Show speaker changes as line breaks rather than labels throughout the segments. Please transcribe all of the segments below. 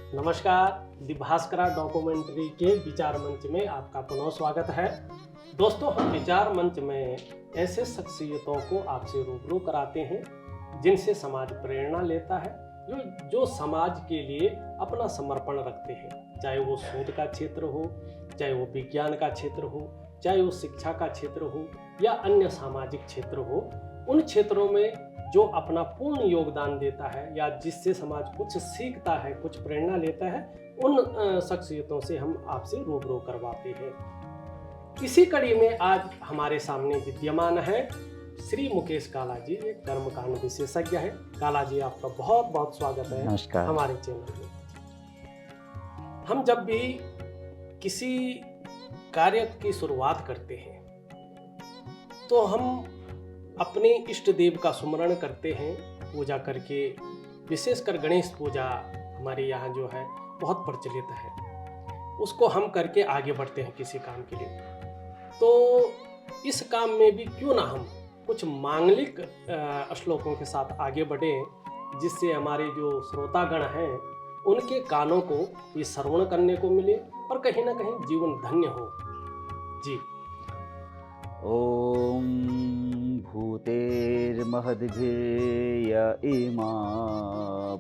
नमस्कार, the Bhaskara documentary के विचार मंच में आपका पुनः स्वागत है। दोस्तों, हम विचार मंच में ऐसे शख्सियतों को आपसे रूबरू कराते हैं जिनसे समाज प्रेरणा लेता है, जो समाज के लिए अपना समर्पण रखते हैं। चाहे वो शोध का क्षेत्र हो, चाहे वो विज्ञान का क्षेत्र हो, चाहे वो शिक्षा का क्षेत्र हो या अन्य सामाजिक क्षेत्र हो, उन क्षेत्रों में जो अपना पूर्ण योगदान देता है या जिससे समाज कुछ सीखता है, कुछ प्रेरणा लेता है, उन शख्सियतों से हम आपसे रूबरू करवाते हैं। इसी कड़ी में आज हमारे सामने विद्यमान है श्री मुकेश काला जी, एक कर्मकांड विशेषज्ञ है। काला जी, आपका बहुत बहुत स्वागत है हमारे चैनल में। हम जब भी किसी कार्य की शुरुआत करते हैं तो हम अपने इष्ट देव का सुमरण करते हैं, पूजा करके। विशेषकर गणेश पूजा हमारे यहाँ जो है बहुत प्रचलित है, उसको हम करके आगे बढ़ते हैं किसी काम के लिए। तो इस काम में भी क्यों ना हम कुछ मांगलिक श्लोकों के साथ आगे बढ़ें, जिससे हमारे जो श्रोतागण हैं उनके कानों को ये श्रवण करने को मिले और कहीं ना कहीं जीवन धन्य हो। जी।
ओम भूतेर्महद्भिर्य इमा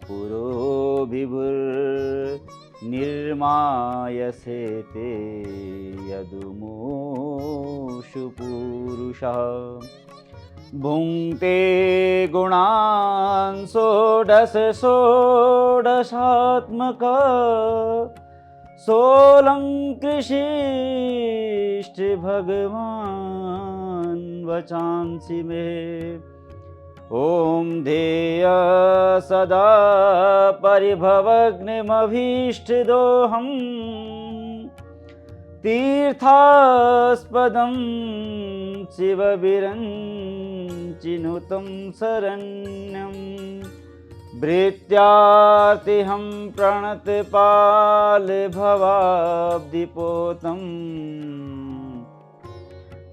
पुरो निर्मायसे ते यदुमुषु पुरुषः भुङ्क्ते गुणान् षोडशात्मका सोऽलङ्कृशिष्ट भगवान् वचांसि मे। ॐ ध्येय सदा परिभवग्निमभीष्टदोहम् तीर्थास्पदं शिवविरञ्चिनुतं शरण्यम् भृत्यार्तिहं प्रणतपाल भवाब्धिपोतं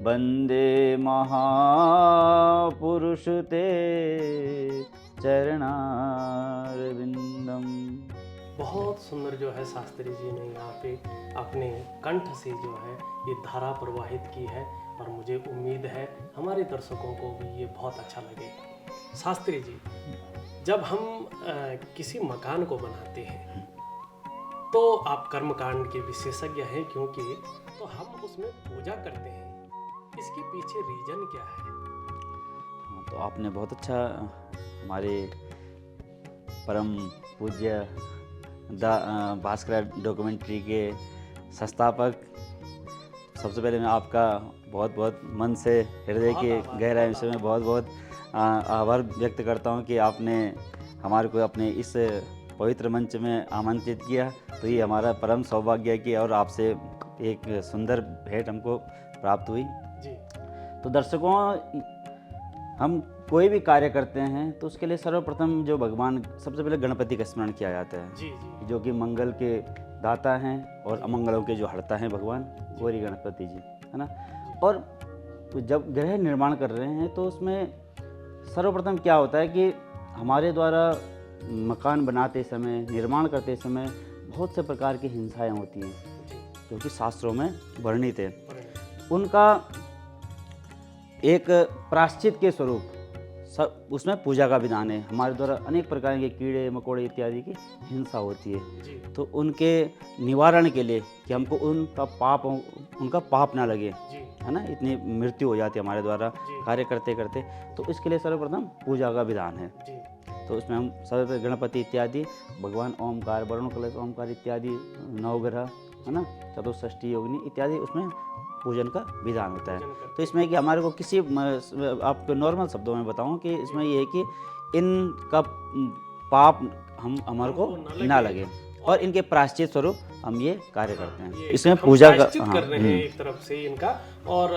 वन्दे महापुरुष ते चरणारविंदम।
बहुत सुंदर जो है शास्त्री जी ने यहाँ पे अपने कंठ से जो है ये धारा प्रवाहित की है और मुझे उम्मीद है हमारे दर्शकों को भी ये बहुत अच्छा लगेगा। शास्त्री जी, जब हम किसी मकान को बनाते हैं तो आप कर्मकांड के विशेषज्ञ हैं, क्योंकि तो हम उसमें पूजा करते हैं, इसके पीछे रीजन क्या है?
तो आपने बहुत अच्छा हमारे परम पूज्य भास्करा डॉक्यूमेंट्री के संस्थापक, सबसे पहले मैं आपका बहुत बहुत मन से हृदय के गहराई से मैं बहुत बहुत आभार व्यक्त करता हूं कि आपने हमारे को अपने इस पवित्र मंच में आमंत्रित किया। तो ये हमारा परम सौभाग्य है कि और आपसे एक सुंदर भेंट हमको प्राप्त हुई
जी।
तो दर्शकों, हम कोई भी कार्य करते हैं तो उसके लिए सर्वप्रथम जो भगवान, सबसे पहले गणपति का स्मरण किया जाता है।
जी जी।
जो कि मंगल के दाता हैं और अमंगलों के जो हरता हैं भगवान, गौरी गणपति जी, है ना। और जब गृह निर्माण कर रहे हैं तो उसमें सर्वप्रथम क्या होता है कि हमारे द्वारा मकान बनाते समय, निर्माण करते समय बहुत से प्रकार की हिंसाएं होती हैं जो कि शास्त्रों में वर्णित है। उनका एक प्रायश्चित के स्वरूप सब उसमें पूजा का विधान है। हमारे द्वारा अनेक प्रकार के कीड़े मकोड़े इत्यादि की हिंसा होती है, तो उनके निवारण के लिए कि हमको उनका पाप ना लगे, है ना, इतनी मृत्यु हो जाती है हमारे द्वारा कार्य करते करते, तो इसके लिए सर्वप्रथम पूजा का विधान है। तो उसमें हम सर्व गणपति इत्यादि, भगवान ओमकार, वरुण कलश ओमकार इत्यादि, नवग्रह, है ना, चतुष्षष्ठी योगिनी इत्यादि, उसमें पूजन का विधान होता है। तो इसमें कि हमारे को किसी, आपको नॉर्मल शब्दों में बताऊं कि इसमें ये है कि इनका पाप हमारे को ना लगे और इनके प्रायश्चित स्वरूप हम ये कार्य करते हैं। इसमें पूजा का
कर रहे हैं एक तरफ से इनका, और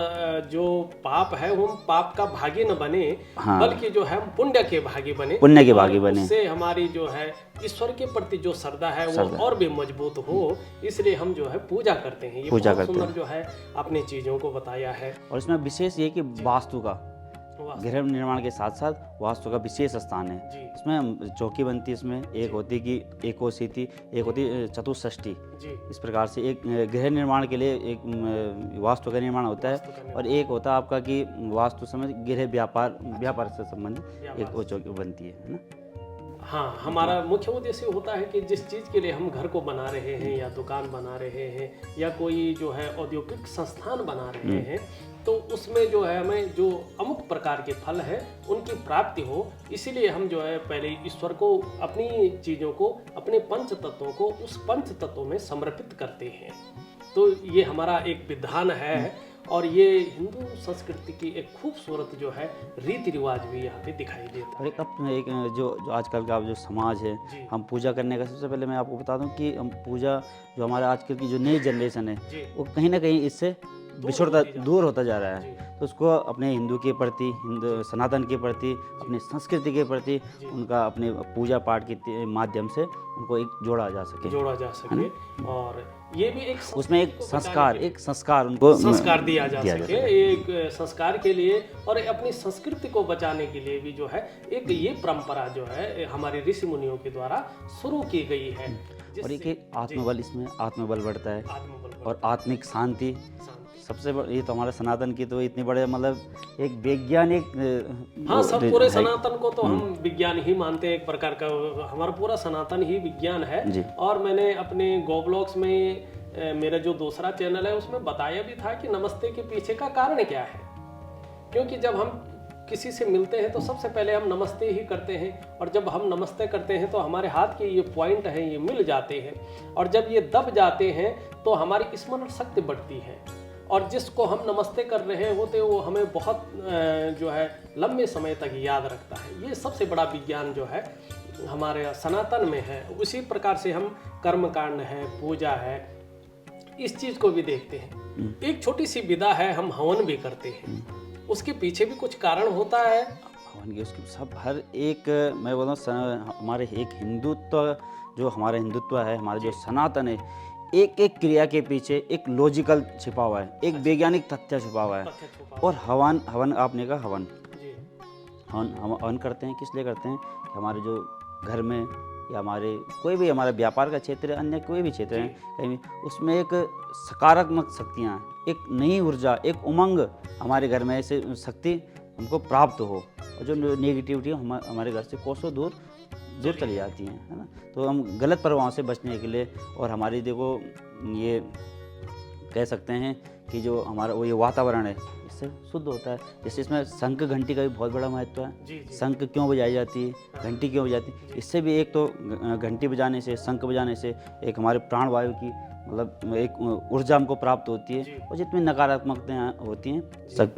जो पाप है वो पाप का भागी न बने, बल्कि जो है पुण्य के भागी बने,
पुण्य के भागी बने।
इससे हमारी जो है ईश्वर के प्रति जो श्रद्धा है वो और भी मजबूत हो, इसलिए हम जो है पूजा करते हैं। ये बहुत सुंदर जो है अपनी चीजों को बताया है।
और इसमें विशेष ये कि वास्तु का
वास्तु।
गृह निर्माण के साथ साथ वास्तु का विशेष स्थान है।
जी
इसमें चौकी बनती है, इसमें एक होती है कि एकोसिती, एक होती है चतुष्षष्ठी।
जी।
इस प्रकार से एक गृह निर्माण के लिए एक वास्तु का निर्माण होता
वास्तु का
है,
निर्माण।
और एक होता है आपका कि वास्तु समय गृह व्यापार से संबंधित
व्यापार
एक वो चौकी बनती है ना।
हाँ, हमारा मुख्य उद्देश्य होता है कि जिस चीज़ के लिए हम घर को बना रहे हैं या दुकान बना रहे हैं या कोई जो है औद्योगिक संस्थान बना रहे हैं, तो उसमें जो है हमें जो अमुक प्रकार के फल है उनकी प्राप्ति हो, इसीलिए हम जो है पहले ईश्वर को, अपनी चीज़ों को, अपने पंच तत्वों को उस पंच तत्वों में समर्पित करते हैं। तो ये हमारा एक विधान है, और ये हिंदू संस्कृति की एक खूबसूरत जो है रीति रिवाज भी यहाँ पे दिखाई देता
और
है।
एक जो आजकल का जो समाज है,
जी।
हम पूजा करने का, सबसे पहले मैं आपको बता दूं कि हम पूजा, जो हमारा आजकल की जो नई जनरेशन है,
जी
वो कहीं ना कहीं इससे दूर होता जा रहा है।
जी।
तो उसको अपने हिंदू के प्रति, हिंदू सनातन के प्रति, अपनी संस्कृति के प्रति उनका अपने पूजा पाठ के माध्यम से उनको एक जोड़ा जा सके।
और ये भी एक
उसमें एक संस्कार उनको
दिया जा सके, एक संस्कार के लिए और अपनी संस्कृति को बचाने के लिए भी जो है एक ये परंपरा जो है हमारे ऋषि मुनियों के द्वारा शुरू की गई है।
और एक आत्मबल, इसमें आत्मबल बढ़ता है, और आत्मिक शांति सबसे ये तो हमारा सनातन की तो इतनी बड़े मतलब एक वैज्ञानिक।
हाँ, सब पूरे सनातन को तो हम विज्ञान ही मानते हैं, एक प्रकार का हमारा पूरा सनातन ही विज्ञान है। और मैंने अपने गोब्लॉग्स में मेरा जो दूसरा चैनल है उसमें बताया भी था कि नमस्ते के पीछे का कारण क्या है, क्योंकि जब हम किसी से मिलते हैं तो सबसे पहले हम नमस्ते ही करते हैं, और जब हम नमस्ते करते हैं तो हमारे हाथ के ये पॉइंट हैं ये मिल जाते हैं, और जब ये दब जाते हैं तो हमारी स्मरण शक्ति बढ़ती है, और जिसको हम नमस्ते कर रहे होते हैं वो हमें बहुत जो है लंबे समय तक याद रखता है। ये सबसे बड़ा विज्ञान जो है हमारे सनातन में है। उसी प्रकार से हम कर्मकांड है, पूजा है, इस चीज़ को भी देखते हैं। एक छोटी सी विधा है, हम हवन भी करते हैं, उसके पीछे भी कुछ कारण होता है।
हवन की उसकी सब हर एक, मैं बोल रहा हूँ हमारे एक हिंदुत्व, जो हमारा हिंदुत्व है, हमारा जो सनातन है, एक एक क्रिया के पीछे एक लॉजिकल छिपा हुआ है, एक वैज्ञानिक तथ्य छुपा हुआ है। और हवन आपने कहा, हम हवन करते हैं, किस लिए करते हैं कि हमारे जो घर में या हमारे कोई भी हमारा व्यापार का क्षेत्र है, अन्य कोई भी क्षेत्र है, कहीं भी उसमें एक सकारात्मक शक्तियाँ, एक नई ऊर्जा, एक उमंग हमारे घर में ऐसे शक्ति हमको प्राप्त हो, और जो नेगेटिविटी हमारे घर से कोसों दूर चली जाती हैं, है ना। तो हम गलत प्रभावों से बचने के लिए, और हमारी देखो ये कह सकते हैं कि जो हमारा वो ये वातावरण है इससे शुद्ध होता है। जैसे इसमें शंख घंटी का भी बहुत बड़ा महत्व है। शंख क्यों बजाई जाती है, घंटी क्यों बजाती है, इससे भी एक तो घंटी बजाने से, शंख बजाने से एक हमारे प्राणवायु की मतलब एक ऊर्जा हमको प्राप्त होती है, और जितनी नकारात्मकताएं होती हैं,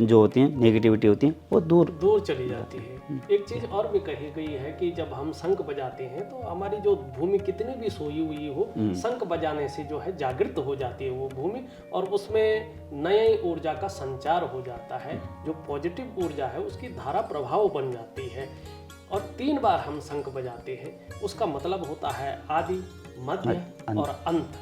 जो होती हैं नेगेटिविटी होती हैं, वो दूर
चली जाती है। एक चीज़ और भी कही गई है कि जब हम शंख बजाते हैं तो हमारी जो भूमि कितनी भी सोई हुई हो, शंख बजाने से जो है जागृत हो जाती है वो भूमि, और उसमें नई ऊर्जा का संचार हो जाता है। जो पॉजिटिव ऊर्जा है उसकी धारा प्रभाव बन जाती है। और 3 बार हम शंख बजाते हैं, उसका मतलब होता है आदि, मध्य और अंत।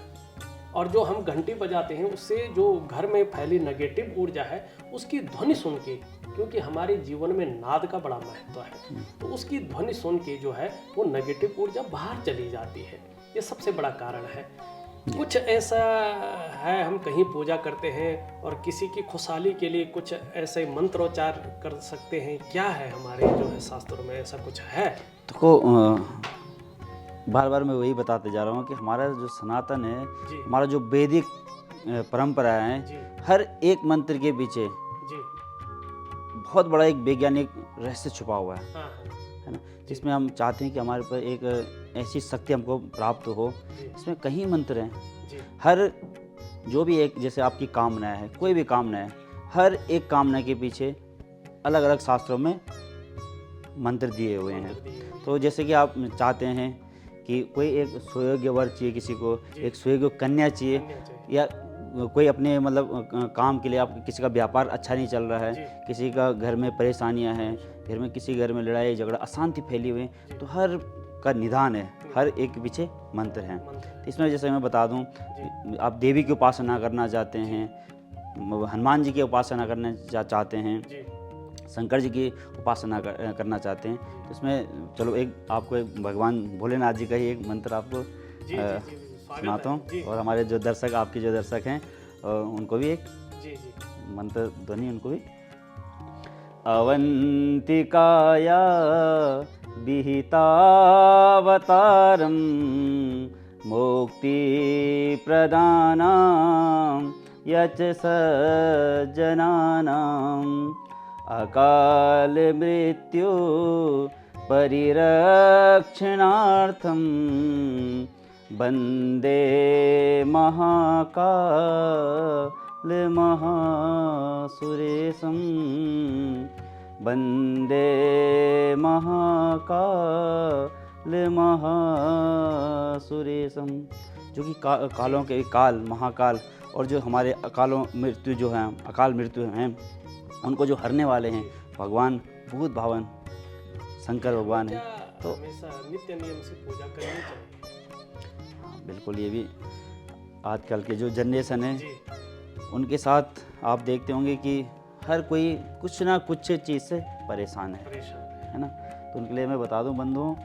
और जो हम घंटी बजाते हैं उससे जो घर में फैली नेगेटिव ऊर्जा है उसकी ध्वनि सुन के, क्योंकि हमारे जीवन में नाद का बड़ा महत्व है, तो उसकी ध्वनि सुन के जो है वो नेगेटिव ऊर्जा बाहर चली जाती है। ये सबसे बड़ा कारण है। कुछ ऐसा है, हम कहीं पूजा करते हैं और किसी की खुशहाली के लिए कुछ ऐसे मंत्रोच्चार कर सकते हैं, क्या है हमारे जो है शास्त्रों में ऐसा कुछ है?
तो बार बार मैं वही बताते जा रहा हूँ कि हमारा जो सनातन है, हमारा जो वैदिक परंपरा है, हर एक मंत्र के पीछे बहुत बड़ा एक वैज्ञानिक रहस्य छुपा हुआ है ना, जिसमें हम चाहते हैं कि हमारे पर एक ऐसी शक्ति हमको प्राप्त हो। इसमें कई मंत्र हैं, हर जो भी एक, जैसे आपकी कामना है, कोई भी कामना है, हर एक कामना के पीछे अलग अलग शास्त्रों में मंत्र दिए हुए हैं। तो जैसे कि आप चाहते हैं कि कोई एक सुयोग्य वर चाहिए, किसी को एक सुयोग्य कन्या चाहिए, या कोई अपने मतलब काम के लिए, आप किसी का व्यापार अच्छा नहीं चल रहा है, किसी का घर में परेशानियां हैं, घर में किसी घर में लड़ाई झगड़ा अशांति फैली हुई, तो हर का निदान है, हर एक के पीछे मंत्र हैं। तो इसमें जैसे मैं बता दूं, आप देवी की उपासना करना चाहते हैं, हनुमान जी की उपासना करना चाहते हैं, शंकर जी की उपासना करना चाहते हैं, तो इसमें चलो आपको एक भगवान भोलेनाथ जी का ही एक मंत्र आपको
जी जी जी
सुनाता हूँ,
जी
और हमारे जो दर्शक, आपके जो दर्शक हैं उनको भी एक
जी जी
मंत्र ध्वनि उनको भी। अवंतिकाया विहितावतारं मुक्ति प्रदानां यच सज्जनानां अकाल मृत्यु परिरक्षणार्थं वन्दे महाकाल महासुरेशं, वन्दे महाकाल महासुरेशं। जो कि कालों के काल, महाकाल, और जो हमारे अकालों मृत्यु जो हैं, अकाल मृत्यु हैं, उनको जो हरने वाले हैं भगवान भूत भावन शंकर भगवान हैं।
तो हमेशा नित्य नियम से पूजा करनी चाहिए।
हाँ, बिल्कुल। ये भी आजकल के जो जनरेशन है
जी
उनके साथ आप देखते होंगे कि हर कोई कुछ ना कुछ चीज़ से परेशान है ना। तो उनके लिए मैं बता दूं बंधुओं,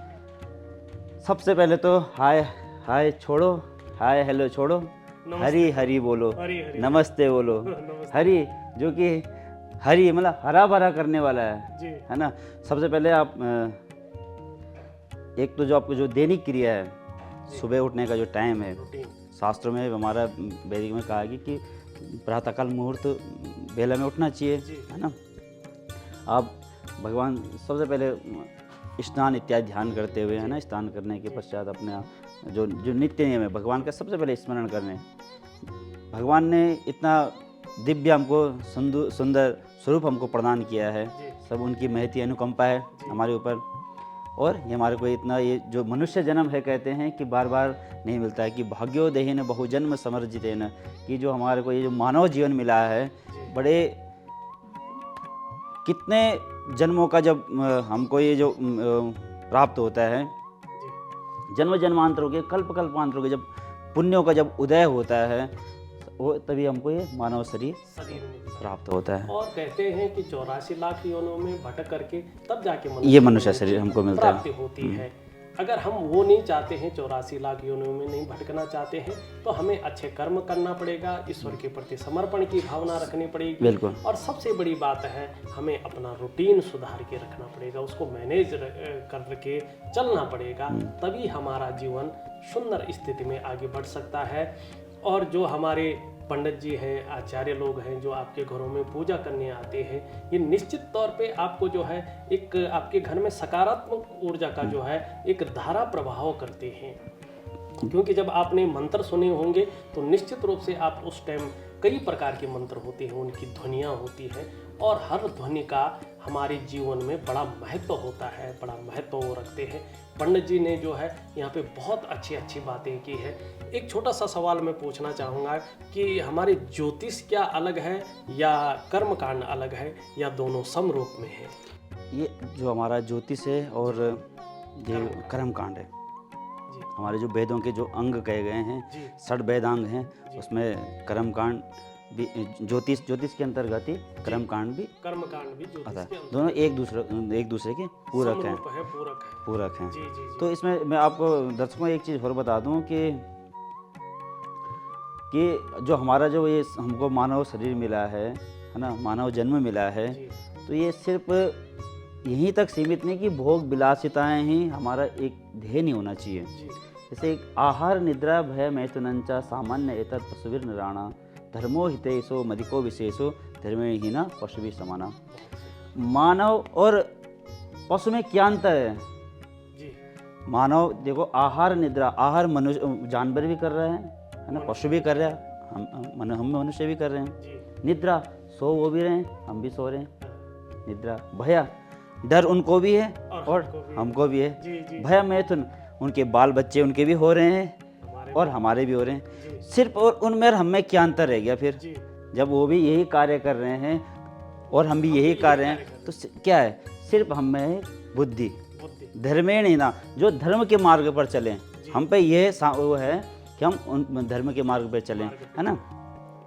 सबसे पहले तो हाय हाय छोड़ो, हाय हेलो छोड़ो, हरी हरी बोलो,
हरी हरी
नमस्ते बोलो।
नमस्ते।
हरी जो कि हरी मतलब हरा भरा करने वाला
जी
है ना। सबसे पहले आप एक तो जो आपको जो दैनिक क्रिया है, सुबह उठने का जो टाइम है,
रूटीन
शास्त्रों में हमारा वैदिक में कहा गया कि प्रातःकाल मुहूर्त बेला में उठना चाहिए, है ना। आप भगवान सबसे पहले स्नान इत्यादि ध्यान करते हुए, है ना, स्नान करने के पश्चात अपने जो जो नित्य नियम है भगवान का सबसे पहले स्मरण करने। भगवान ने इतना दिव्य हमको सुंदर स्वरूप हमको प्रदान किया है, सब उनकी महती अनुकंपा है हमारे ऊपर। और ये हमारे को इतना, ये जो मनुष्य जन्म है कहते हैं कि बार बार नहीं मिलता है, कि भाग्योदयेन बहुजन्म समर्जितेन, कि जो हमारे को ये जो मानव जीवन मिला है, बड़े कितने जन्मों का जब हमको ये जो प्राप्त होता है, जन्म जन्मांतरों के, कल्प कल्पांतरों के जब पुण्यों का जब उदय होता है, वो तभी हमको ये मानव शरीर प्राप्त होता है।
और कहते हैं कि 84 लाख योनों में भटक करके तब जाके
ये मनुष्य शरीर हमको मिलता है,
प्राप्ति होती है। अगर हम वो नहीं चाहते हैं, 84 लाख योनियों में नहीं भटकना चाहते हैं, तो हमें अच्छे कर्म करना पड़ेगा, ईश्वर के प्रति समर्पण की भावना रखनी पड़ेगी।
बिल्कुल।
और सबसे बड़ी बात है, हमें अपना रूटीन सुधार के रखना पड़ेगा, उसको मैनेज करके चलना पड़ेगा, तभी हमारा जीवन सुंदर स्थिति में आगे बढ़ सकता है। और जो हमारे पंडित जी हैं, आचार्य लोग हैं, जो आपके घरों में पूजा करने आते हैं, ये निश्चित तौर पे आपको जो है एक आपके घर में सकारात्मक ऊर्जा का जो है एक धारा प्रभाव करते हैं। क्योंकि जब आपने मंत्र सुने होंगे तो निश्चित रूप से आप उस टाइम, कई प्रकार के मंत्र होते हैं, उनकी ध्वनियाँ होती हैं, और हर ध्वनि का हमारे जीवन में बड़ा महत्व होता है, बड़ा महत्व वो रखते हैं। पंडित जी ने जो है यहाँ पे बहुत अच्छी अच्छी बातें की है। एक छोटा सा सवाल मैं पूछना चाहूँगा कि हमारे ज्योतिष क्या अलग है, या कर्मकांड अलग है, या दोनों समरूप में है?
ये जो हमारा ज्योतिष है और जो कर्मकांड है, हमारे जो वेदों के जो अंग कहे गए हैं, 6 वेदांग हैं, उसमें कर्मकांड भी ज्योतिष के अंतर्गत ही कर्मकांड भी
ज्योतिष के अंतर्गत,
दोनों एक दूसरे के पूरक हैं, पूरक हैं। तो इसमें मैं आपको दर्शकों एक चीज़ और बता दूं कि जो हमारा जो ये हमको मानव शरीर मिला है ना, मानव जन्म मिला है, तो ये सिर्फ यहीं तक सीमित नहीं कि भोग विलासिताएं ही हमारा एक ध्येय नहीं होना चाहिए। जैसे एक आहार निद्रा भय मैथुनंचा सामान्य एतत् पशुभिर नराणा धर्मो हितेशो मधिको विशेषो धर्मे ही न पशु भी समाना। मानव और पशु में क्या अंतर है? मानव देखो, आहार निद्रा, आहार मनुष्य जानवर भी कर रहे हैं, है ना, पशु भी कर रहे हैं, हम मनुष्य भी कर रहे हैं। निद्रा, सो वो भी रहे हैं, हम भी सो रहे हैं। निद्रा, भय, डर उनको भी है और हमको भी है। भय मैथुन, उनके बाल बच्चे उनके भी हो रहे हैं और हमारे भी हो रहे हैं। सिर्फ और उनमें और हम में क्या अंतर रह गया फिर? जब वो भी यही कार्य कर रहे हैं और हम भी यही कर रहे हैं, तो क्या है? सिर्फ हम में बुद्धि, धर्मेण ही ना, जो धर्म के मार्ग पर चलें, हम पे ये वो है कि हम उन धर्म के मार्ग पर चलें, है ना।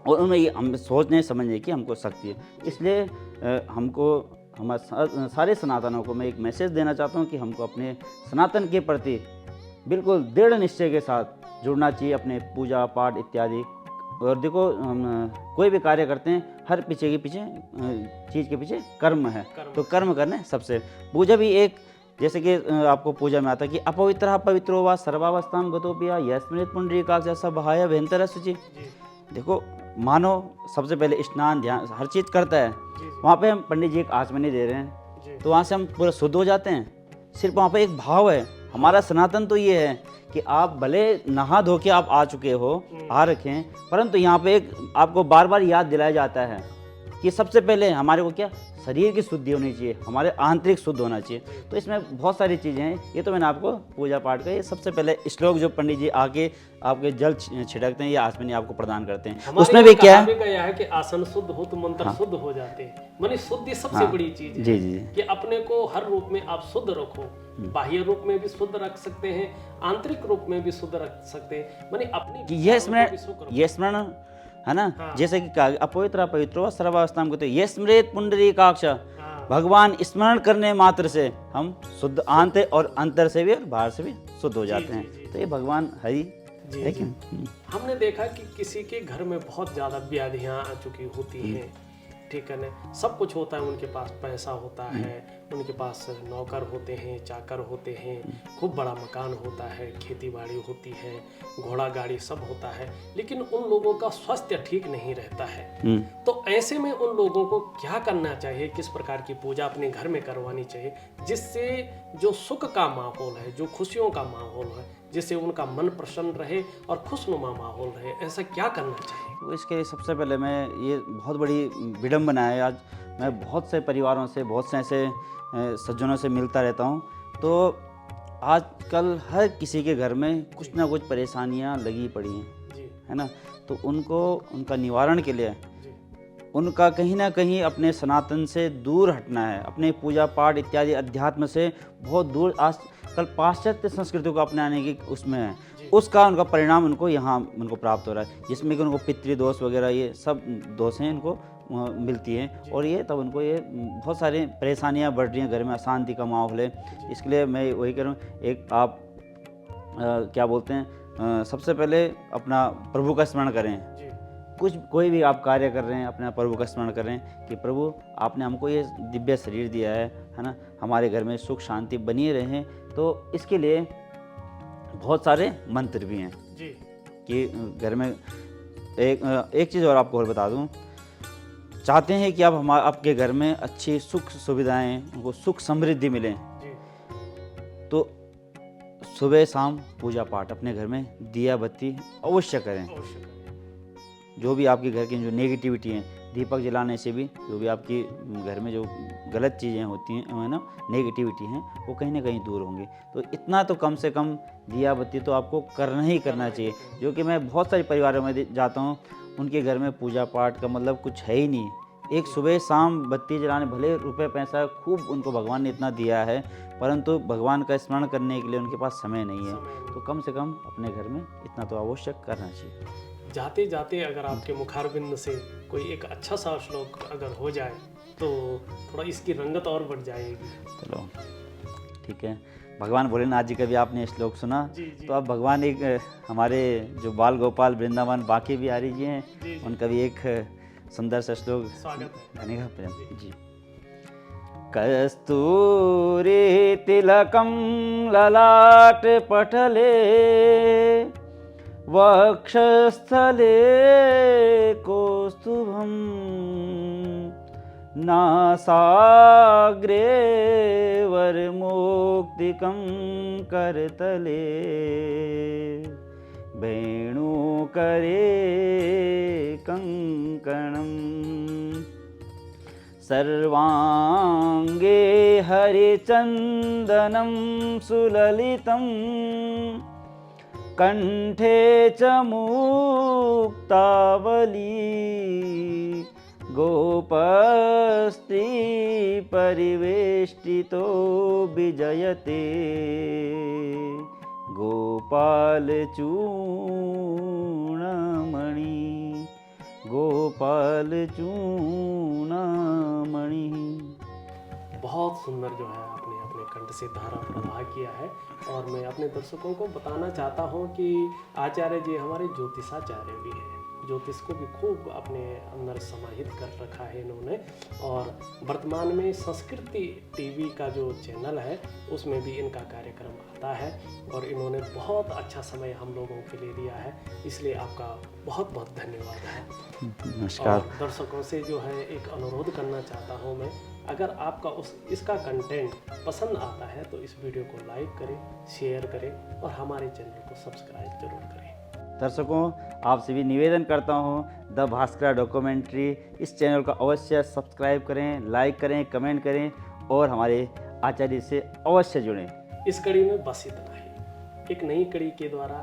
और उनमें ये हम सोचने समझने की हमको शक्ति है। इसलिए हमको हमारे सारे सनातनों को मैं एक मैसेज देना चाहता हूँ कि हमको अपने सनातन के प्रति बिल्कुल दृढ़ निश्चय के साथ जुड़ना चाहिए, अपने पूजा पाठ इत्यादि। और देखो हम कोई भी कार्य करते हैं, हर पीछे के पीछे चीज़ के पीछे कर्म है, तो कर्म करने सबसे। पूजा भी एक, जैसे कि आपको पूजा में आता है कि अपवित्र पवित्रो वा सर्वावस्थाम गतोपिया यस्मिन् पुंडरीकाक्ष सभाय अभ्यंतर शुचि। देखो मानो सबसे पहले स्नान ध्यान हर चीज़ करता है, वहाँ पे हम पंडित जी एक आचमनी दे रहे हैं, तो वहाँ से हम पूरा शुद्ध हो जाते हैं। सिर्फ वहाँ पे एक भाव है। हमारा सनातन तो ये है कि आप भले नहा धो के आप आ चुके हो, आ रखे हैं, परंतु यहाँ पे एक आपको बार बार याद दिलाया जाता है कि सबसे पहले हमारे को क्या, शरीर की शुद्धि होनी चाहिए, हमारे आंतरिक शुद्ध होना चाहिए। तो इसमें बहुत सारी चीज़ें हैं। ये तो मैंने आपको पूजा पाठ का ये सबसे पहले श्लोक जो पंडित जी आके आपके जल छिड़कते हैं, ये आसमानी आपको प्रदान करते हैं। उसमें भी क्या
है कि आसन शुद्ध हो तो मंत्र शुद्ध हो जाते हैं। माने शुद्धि सबसे बड़ी चीज है।
जी जी
कि अपने को हर रूप में आप शुद्ध रखो, बाह्य रूप में भी शुद्ध रख सकते हैं, आंतरिक रूप में भी शुद्ध रख सकते हैं। माने अपनी
ये स्मरण है ना, जैसे कि अपवित्र पवित्रो सर्वावस्थाम को, ये स्मृत पुंडरीकाक्ष, भगवान स्मरण करने मात्र से हम शुद्ध आंत और अंतर से भी और बाहर से भी शुद्ध हो जाते हैं। तो ये भगवान हरि है कि
हमने देखा कि किसी के घर में बहुत ज्यादा व्याधियां आ चुकी होती हैं, ठीक है ना, सब कुछ होता है, उनके पास पैसा होता है, उनके पास नौकर होते हैं, चाकर होते हैं, खूब बड़ा मकान होता है, खेती बाड़ी होती है, घोड़ा गाड़ी सब होता है, लेकिन उन लोगों का स्वास्थ्य ठीक नहीं रहता है। तो ऐसे में उन लोगों को क्या करना चाहिए, किस प्रकार की पूजा अपने घर में करवानी चाहिए जिससे जो सुख का माहौल है, जो खुशियों का माहौल है, जिससे उनका मन प्रसन्न रहे और खुशनुमा माहौल रहे, ऐसा क्या करना चाहिए?
तो इसके लिए सबसे पहले मैं, ये बहुत बड़ी विडम्बना है, आज मैं बहुत से परिवारों से, बहुत से ऐसे सज्जनों से मिलता रहता हूँ, तो आजकल हर किसी के घर में कुछ ना कुछ परेशानियाँ लगी पड़ी हैं, है ना। तो उनको उनका निवारण के लिए उनका कहीं ना कहीं अपने सनातन से दूर हटना है, अपने पूजा पाठ इत्यादि अध्यात्म से बहुत दूर। आजकल पाश्चात्य संस्कृति को अपनाने की उसमें है, उसका उनका परिणाम उनको यहाँ उनको प्राप्त हो रहा है, जिसमें कि उनको पितृदोष वगैरह ये सब दोषें इनको मिलती हैं, और ये तब उनको ये बहुत सारी परेशानियाँ बढ़ रही हैं, घर में अशांति का माहौल है। इसके लिए मैं वही कह रहा हूँ, एक आप क्या बोलते हैं, सबसे पहले अपना प्रभु का स्मरण करें। कोई भी आप कार्य कर रहे हैं, अपने प्रभु का स्मरण कर रहे हैं कि प्रभु आपने हमको ये दिव्य शरीर दिया है ना, हमारे घर में सुख शांति बनी रहे। तो इसके लिए बहुत सारे मंत्र भी हैं जी, कि घर में एक चीज़ और आपको और बता दूं, चाहते हैं कि आप आपके घर में अच्छी सुख सुविधाएं, उनको सुख समृद्धि मिले, तो सुबह शाम पूजा पाठ अपने घर में दिया बत्ती अवश्य करें। जो भी आपके घर की जो नेगेटिविटी है, दीपक जलाने से भी जो भी आपकी घर में जो गलत चीज़ें होती हैं, है ना, नेगेटिविटी हैं, वो कहीं ना कहीं दूर होंगी। तो इतना तो कम से कम दिया बत्ती तो आपको करना ही करना चाहिए। जो कि मैं बहुत सारे परिवारों में जाता हूँ, उनके घर में पूजा पाठ का मतलब कुछ है ही नहीं। एक सुबह शाम बत्ती जलाने, भले रुपये पैसा खूब उनको भगवान ने इतना दिया है, परंतु भगवान का स्मरण करने के लिए उनके पास समय नहीं है। तो कम से कम अपने घर में इतना तो आवश्यक करना चाहिए।
जाते जाते अगर आपके मुखारबिंद से कोई एक अच्छा सा श्लोक अगर हो जाए तो थोड़ा इसकी रंगत और बढ़ जाएगी।
चलो ठीक है। भगवान भोलेनाथ जी का भी आपने श्लोक सुना, तो अब भगवान एक हमारे जो बाल गोपाल वृंदावन बांके बिहारी जी हैं, उनका भी एक सुंदर सा श्लोक गाने का जी। कस्तूरी तिलकम ललाट पटले वक्षस्थले कौस्तुभम नासाग्रे वरमुक्तिकं करतले वेणुकरे कंकणम् सर्वांगे हरिचंदनं सुललितं कंठे च मुक्तावली गोपस्त्री परिवेष्टितो विजयते गोपाल चूर्णमणि गोपाल चूर्णमणि।
बहुत सुंदर जो है आपने अपने कंठ से धारा प्रवाह किया है। और मैं अपने दर्शकों को बताना चाहता हूँ कि आचार्य जी हमारे ज्योतिषाचार्य भी हैं, ज्योतिष को भी खूब अपने अंदर समाहित कर रखा है इन्होंने। और वर्तमान में संस्कृति टीवी का जो चैनल है उसमें भी इनका कार्यक्रम आता है और इन्होंने बहुत अच्छा समय हम लोगों के लिए दिया है, इसलिए आपका बहुत बहुत धन्यवाद है।
नमस्कार।
और दर्शकों से जो है एक अनुरोध करना चाहता हूँ मैं, अगर आपका इसका कंटेंट पसंद आता है तो इस वीडियो को लाइक करें, शेयर करें और हमारे चैनल को सब्सक्राइब जरूर करें।
दर्शकों, आपसे भी निवेदन करता हूँ, द भास्करा डॉक्यूमेंट्री इस चैनल को अवश्य सब्सक्राइब करें, लाइक करें, कमेंट करें और हमारे आचार्य से अवश्य जुड़ें।
इस कड़ी में बस इतना ही। एक नई कड़ी के द्वारा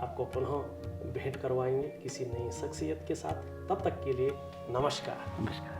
आपको पुनः भेंट करवाएंगे किसी नई शख्सियत के साथ। तब तक के लिए नमस्कार।
नमस्कार।